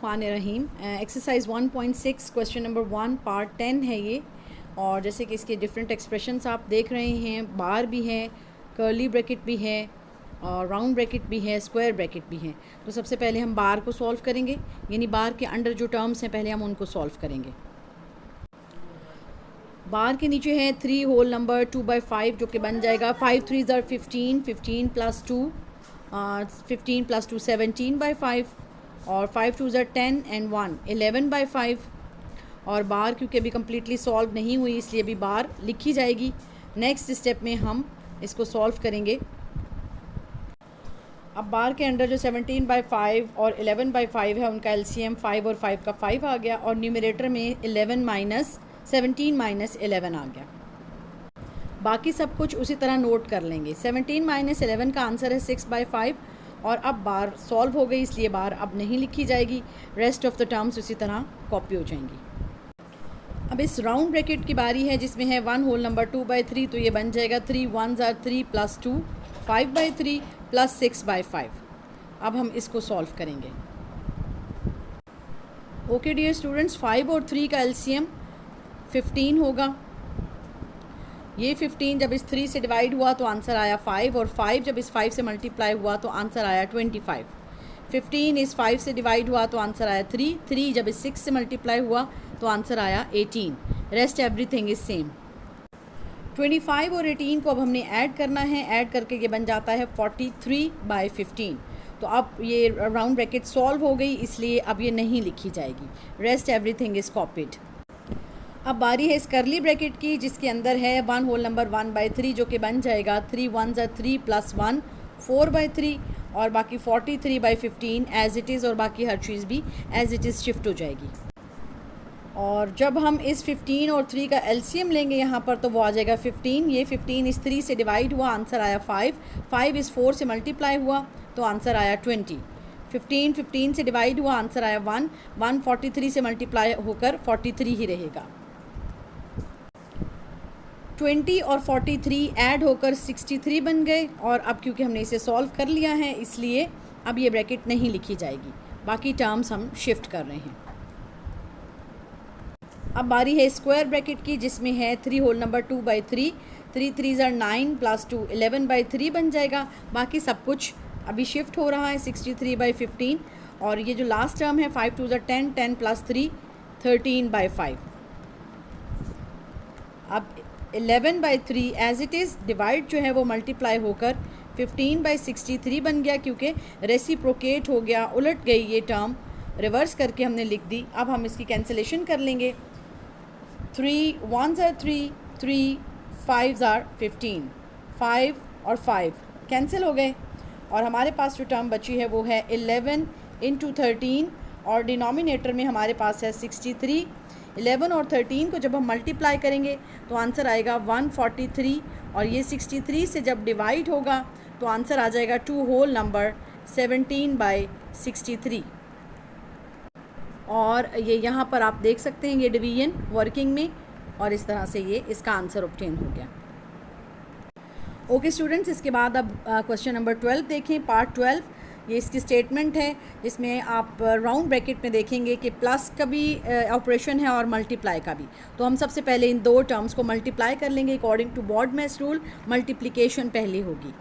बिस्मिल्लाहिर्रहमानिर्रहीम। Exercise 1.6 question number 1 part 10 है ये। और जैसे कि इसके डिफरेंट एक्सप्रेशंस आप देख रहे हैं, बार भी है, कर्ली ब्रैकेट भी है, और राउंड ब्रैकेट भी है, स्क्वायर ब्रैकेट भी है। तो सबसे पहले हम बार को सॉल्व करेंगे, यानी बार के अंडर जो टर्म्स हैं पहले हम उनको सॉल्व करेंगे। बार के नीचे है 3 होल नंबर 2/5 जो कि बन जाएगा 5 3 are 15, 15 + 2 15 + 2 17/5 और 5 2 are 10 and 1 11/5। और बार क्योंकि अभी कम्प्लीटली सॉल्व नहीं हुई इसलिए अभी बार लिखी जाएगी। नेक्स्ट स्टेप में हम इसको सॉल्व करेंगे। अब बार के अंडर जो 17/5 और 11/5 है उनका एलसीएम 5 और 5 का 5 आ गया, और न्यूमरेटर में 17 - 11 आ गया। बाकी सब कुछ उसी तरह नोट कर लेंगे। 17 - 11 का आंसर है 6/5, और अब बार सॉल्व हो गई इसलिए बार अब नहीं लिखी जाएगी। रेस्ट ऑफ द टर्म्स उसी तरह कॉपी हो जाएंगी। अब इस राउंड ब्रैकेट की बारी है जिसमें है 1 होल नंबर 2/3, तो ये बन जाएगा 3 1s are 3 + 2 5/3 + 6/5। अब हम इसको सॉल्व करेंगे। ओके डियर स्टूडेंट्स, 5 और 3 का एलसीएम 15 होगा। ये 15 जब इस 3 से डिवाइड हुआ तो आंसर आया 5, और 5 जब इस 5 से मल्टीप्लाई हुआ तो आंसर आया 25। 15 इस 5 से डिवाइड हुआ तो आंसर आया 3, 3 जब इस 6 से मल्टीप्लाई हुआ तो आंसर आया 18। Rest everything is same. 25 और 18 को अब हमने ऐड करना है, ऐड करके ये बन जाता है 43/15। तो अब ये राउंड ब्रैकेट सॉल्व हो गई इसलिए अब ये नहीं लिखी जाएगी। Rest everything is copied. अब बारी है इस करली ब्रैकेट की जिसके अंदर है 1 होल नंबर 1/3 जो कि बन जाएगा 3 1s are 3 + 1 4/3, और बाकी 43/15 एज इट इज़, और बाकी हर चीज़ भी एज इट इज़ शिफ्ट हो जाएगी। और जब हम इस 15 और 3 का एलसीएम लेंगे यहाँ पर तो वो आ जाएगा 15। ये 15 इस 3 से डिवाइड हुआ, आंसर आया 5, 5 इस 4 से मल्टीप्लाई हुआ तो आंसर आया 20। 15 15 से डिवाइड हुआ, आंसर आया 1, 1 43 से मल्टीप्लाई होकर 43 ही रहेगा। 20 और 43 ऐड होकर 63 बन गए, और अब क्योंकि हमने इसे सॉल्व कर लिया है इसलिए अब ये ब्रैकेट नहीं लिखी जाएगी। बाकी टर्म्स हम शिफ्ट कर रहे हैं। अब बारी है स्क्वायर ब्रैकेट की जिसमें है 3 होल नंबर 2/3, 3 3s are 9 + 2 11/3 बन जाएगा। बाकी सब कुछ अभी शिफ्ट हो रहा है 63/15, और ये जो लास्ट टर्म है 5 2s are 10, 10 + 3 13/5। अब 11/3 एज इट इज़, डिवाइड जो है वो मल्टीप्लाई होकर 15/63 बन गया क्योंकि रेसिप्रोकेट हो गया, उलट गई ये टर्म, रिवर्स करके हमने लिख दी। अब हम इसकी कैंसिलेशन कर लेंगे। 3 1s are 3, 3 5s are 15, 5 और 5 कैंसिल हो गए, और हमारे पास जो टर्म बची है वो है 11 × 13, और डिनोमिनेटर में हमारे पास है 63। 11 और 13 को जब हम मल्टीप्लाई करेंगे तो आंसर आएगा 143, और ये 63 से जब डिवाइड होगा तो आंसर आ जाएगा 2 होल नंबर 17/63। और ये यहाँ पर आप देख सकते हैं ये डिवीजन वर्किंग में, और इस तरह से ये इसका आंसर ऑब्टेन हो गया। ओके स्टूडेंट्स, इसके बाद अब क्वेश्चन नंबर 12 देखें, पार्ट 12। ये इसकी स्टेटमेंट है जिसमें आप राउंड ब्रैकेट में देखेंगे कि प्लस का भी ऑपरेशन है और मल्टीप्लाई का भी। तो हम सबसे पहले इन दो टर्म्स को मल्टीप्लाई कर लेंगे। अकॉर्डिंग टू बॉडमेस रूल मल्टीप्लिकेशन पहले होगी,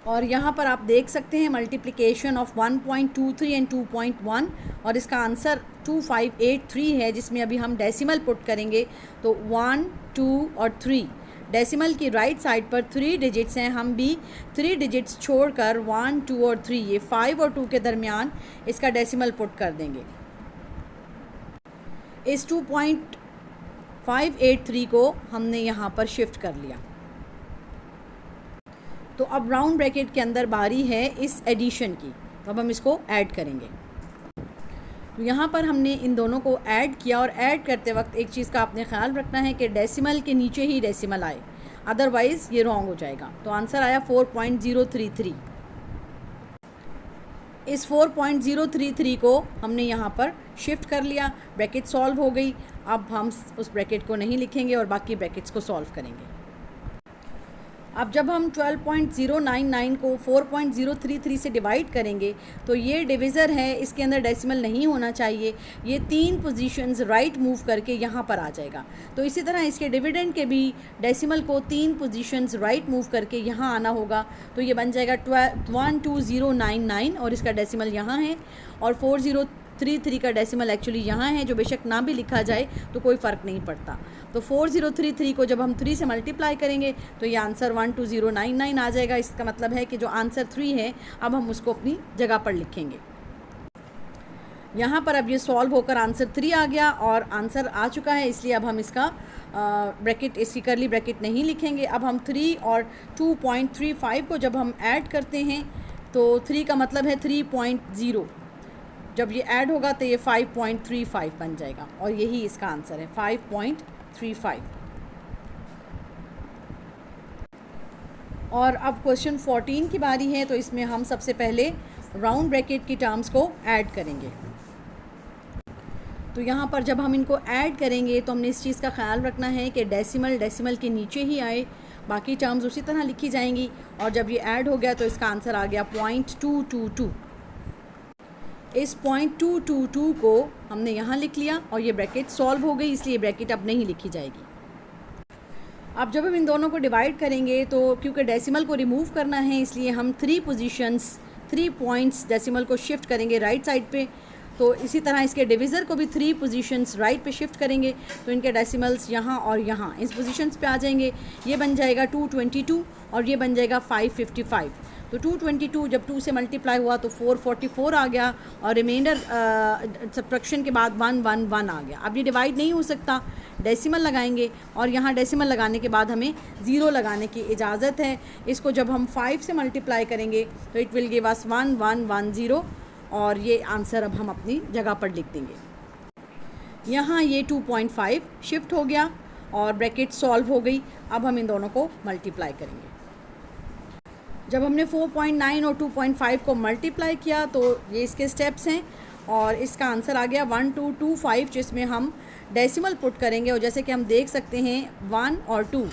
और यहाँ पर आप देख सकते हैं मल्टीप्लिकेशन ऑफ 1.23 एंड 2.1, और इसका आंसर 2583 है जिसमें अभी हम डेसिमल पुट करेंगे। तो 1 2 और 3, डेसिमल की राइट साइड पर 3 डिजिट्स हैं, हम भी 3 डिजिट्स छोड़कर 1 2 और 3, ये 5 और 2 के दरमियान इसका डेसिमल पुट कर देंगे। इस 2.583 को हमने यहाँ पर शिफ्ट कर लिया। तो अब राउंड ब्रैकेट के अंदर बारी है इस एडिशन की, तो अब हम इसको ऐड करेंगे। तो यहाँ पर हमने इन दोनों को ऐड किया, और ऐड करते वक्त एक चीज़ का आपने ख्याल रखना है कि डेसिमल के नीचे ही डेसिमल आए, अदरवाइज़ ये रॉन्ग हो जाएगा। तो आंसर आया 4.033। इस 4.033 को हमने यहाँ पर शिफ्ट कर लिया, ब्रैकेट सॉल्व हो गई। अब हम उस ब्रैकेट को नहीं लिखेंगे और बाकी ब्रैकेट्स को सॉल्व करेंगे। अब जब हम 12.099 को 4.033 से डिवाइड करेंगे तो ये डिविज़र है, इसके अंदर डेसिमल नहीं होना चाहिए, ये 3 पोजीशंस राइट मूव करके यहाँ पर आ जाएगा। तो इसी तरह इसके डिविडेंड के भी डेसिमल को 3 पोजीशंस राइट मूव करके यहाँ आना होगा। तो ये बन जाएगा 12099 और इसका डेसिमल यहाँ है, और 4033 का डेसिमल एक्चुअली यहाँ है, जो बेशक ना भी लिखा जाए तो कोई फ़र्क नहीं पड़ता। तो 4033 को जब हम 3 से मल्टीप्लाई करेंगे तो ये आंसर 12099 आ जाएगा। इसका मतलब है कि जो आंसर 3 है अब हम उसको अपनी जगह पर लिखेंगे। यहाँ पर अब ये सॉल्व होकर आंसर 3 आ गया और आंसर आ चुका है, इसलिए अब हम इसका ब्रैकेट, इसकी करली ब्रैकेट नहीं लिखेंगे। अब हम 3 और 2.35 को जब हम ऐड करते हैं तो 3 का मतलब है 3.0, जब ये ऐड होगा तो ये 5.35 बन जाएगा और यही इसका आंसर है 5.35। और अब क्वेश्चन 14 की बारी है, तो इसमें हम सबसे पहले राउंड ब्रैकेट की टर्म्स को ऐड करेंगे। तो यहाँ पर जब हम इनको ऐड करेंगे तो हमने इस चीज़ का ख्याल रखना है कि डेसिमल के नीचे ही आए, बाकी टर्म्स उसी तरह लिखी जाएंगी। और जब ये ऐड हो गया तो इसका आंसर आ गया 0.222। इस 0.222 को हमने यहाँ लिख लिया और ये ब्रैकेट सॉल्व हो गई, इसलिए ब्रैकेट अब नहीं लिखी जाएगी। अब जब हम इन दोनों को डिवाइड करेंगे तो क्योंकि डेसिमल को रिमूव करना है, इसलिए हम 3 पॉइंट्स डेसिमल को शिफ्ट करेंगे राइट साइड पे। तो इसी तरह इसके डिविज़र को भी 3 पोजीशंस राइट पे शिफ्ट करेंगे, तो इनके डेसिमल्स यहाँ और यहाँ इस पोजीशंस पे आ जाएंगे। ये बन जाएगा 222 और ये बन जाएगा 555। तो 222 जब 2 से मल्टीप्लाई हुआ तो 444 आ गया और रिमाइंडर सब्ट्रैक्शन के बाद 111 आ गया। अब ये डिवाइड नहीं हो सकता, डेसिमल लगाएंगे और यहाँ डेसिमल लगाने के बाद हमें 0 लगाने की इजाज़त है। इसको जब हम 5 से मल्टीप्लाई करेंगे तो इट विल गिव अस 1110 और ये आंसर अब हम अपनी जगह पर लिख देंगे। यहाँ ये 2.5 शिफ्ट हो गया और ब्रैकेट सॉल्व हो गई। अब हम इन दोनों को मल्टीप्लाई करेंगे। जब हमने 4.9 और 2.5 को मल्टीप्लाई किया तो ये इसके स्टेप्स हैं और इसका आंसर आ गया 1225, जिसमें हम डेसिमल पुट करेंगे। और जैसे कि हम देख सकते हैं 1 और 2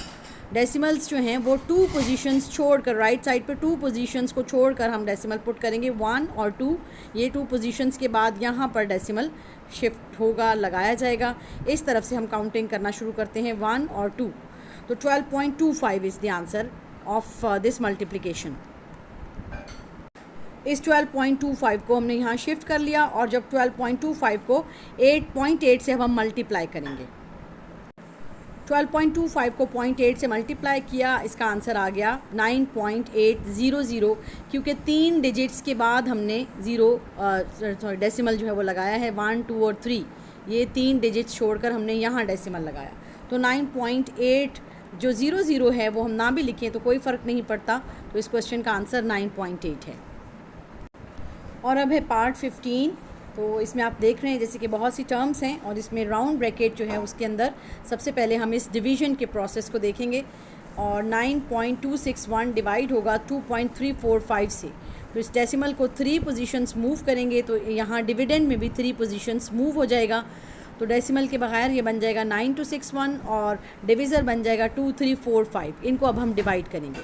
डेसिमल्स जो हैं वो 2 पोजीशंस छोड़कर, राइट साइड पे 2 पोजीशंस को छोड़कर हम डेसिमल पुट करेंगे 1 और 2। ये 2 पोजीशंस के बाद यहाँ पर डेसिमल शिफ्ट होगा, लगाया जाएगा। इस तरफ से हम काउंटिंग करना शुरू करते हैं 1 और 2। तो 12.25 is the answer of this multiplication. इस 12.25 को हमने यहाँ शिफ्ट कर लिया और जब 12.25 को 8.8 से अब हम मल्टीप्लाई करेंगे। 12.25 को 0.8 से मल्टीप्लाई किया, इसका आंसर आ गया 9.800, क्योंकि 3 डिजिट्स के बाद हमने डेसिमल जो है वो लगाया है 1, 2 और 3। ये 3 डिजिट्स छोड़कर हमने यहाँ डेसिमल लगाया। तो 9.8 जो 00 है वो हम ना भी लिखें तो कोई फ़र्क नहीं पड़ता। तो इस क्वेश्चन का आंसर 9.8 है। और अब है पार्ट 15। तो इसमें आप देख रहे हैं जैसे कि बहुत सी टर्म्स हैं और इसमें राउंड ब्रैकेट जो है उसके अंदर सबसे पहले हम इस डिवीज़न के प्रोसेस को देखेंगे। और 9.261 डिवाइड होगा 2.345 से। तो इस डेसिमल को 3 पोजीशंस मूव करेंगे तो यहाँ डिविडेंड में भी 3 पोजीशंस मूव हो जाएगा। तो डेसिमल के बगैर ये बन जाएगा 9261 और डिविज़र बन जाएगा 2345। इनको अब हम डिवाइड करेंगे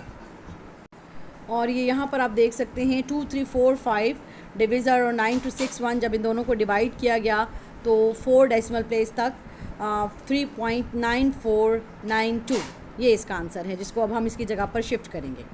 और ये यहाँ पर आप देख सकते हैं 2345 डिविज़र और 9261 जब इन दोनों को डिवाइड किया गया तो 4 डेसिमल प्लेस तक 3.9492 ये इसका आंसर है, जिसको अब हम इसकी जगह पर शिफ्ट करेंगे।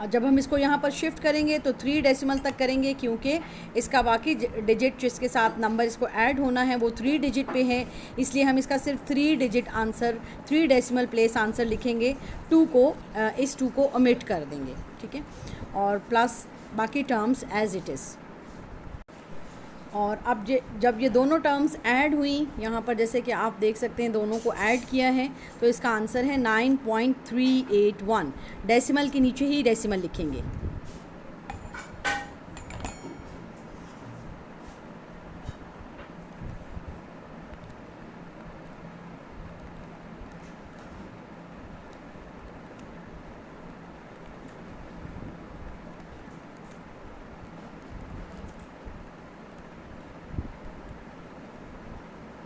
जब हम इसको यहाँ पर शिफ्ट करेंगे तो 3 डेसिमल तक करेंगे, क्योंकि इसका बाकी डिजिट जिसके साथ नंबर इसको ऐड होना है वो 3 डिजिट पे है, इसलिए हम इसका सिर्फ 3 digit answer, 3 decimal place answer लिखेंगे। 2 को इस 2 को ओमिट कर देंगे, ठीक है, और प्लस बाकी टर्म्स एज इट इज़। और अब जब ये दोनों टर्म्स ऐड हुई, यहाँ पर जैसे कि आप देख सकते हैं दोनों को ऐड किया है, तो इसका आंसर है 9.381। डेसिमल के नीचे ही डेसिमल लिखेंगे।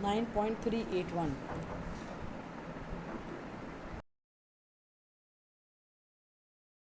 $9.381।